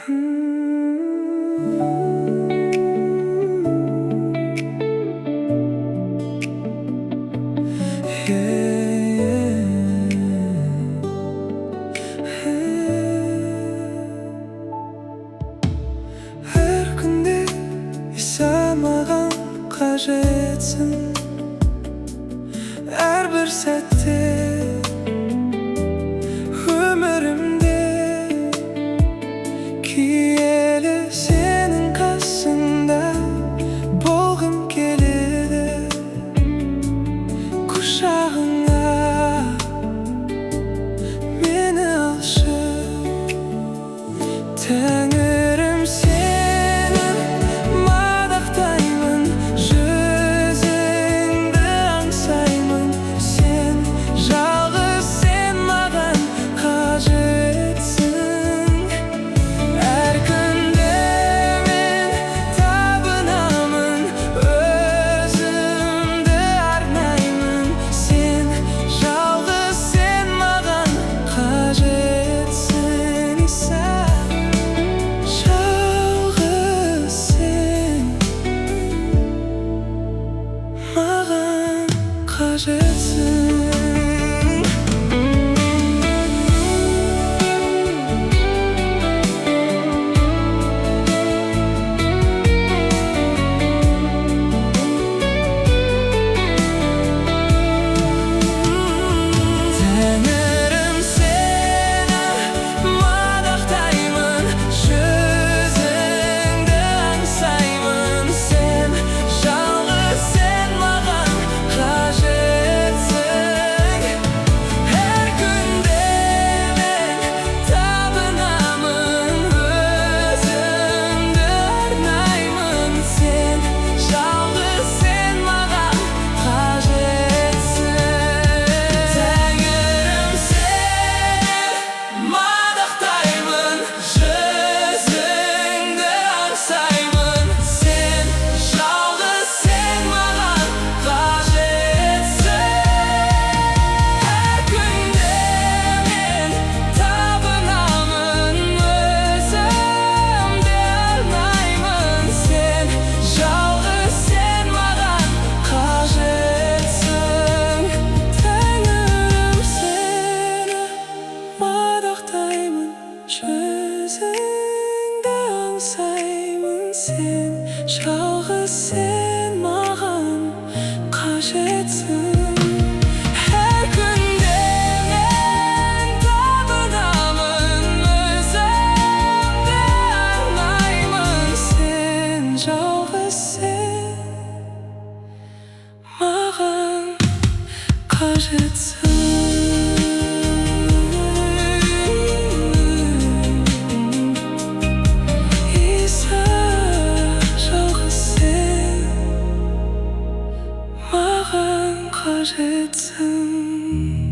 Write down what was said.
Әр күнде сен маған қажетсің, әрбір сәтте өмірімде киелі сенің қасыңда болғым келеді. Құшағыңа мені алшы, Тәңірім, сені мадақтаймын, жүзіңді аңсаймын. Сен жалғыз, сен маған қажетсің. Әр күнде мен табынамын, өзімді арнаймын. Сен жалғыз, сен маған қажетсің. Иса, жалғыз сен маған қажетсің. Тәңірім, сені мадақтаймын, жүзіңді аңсаймын. Сен жалғыз, сен маған қажетсің. Әр күнде мен табынамын, өзімді арнаймын. Сен жалғыз, сен маған қажетсің. Тәңірім, сені мадақтаймын, жүзіңді аңсаймын. Сен жалғыз, сен маған қажетсің. Әр күнде мен табынамын, өзімді арнаймын. Сен жалғыз, сен маған қажетсің. Тәңірім, сені мадақтаймын, жүзіңді аңсаймын. Сен жалғыз, сен маған қажетсің. Әр күнде мен табынамын, өзімді арнаймын. Сен жалғыз, сен маған қажетсің. Иса, жалғыз сен маған қажетсің.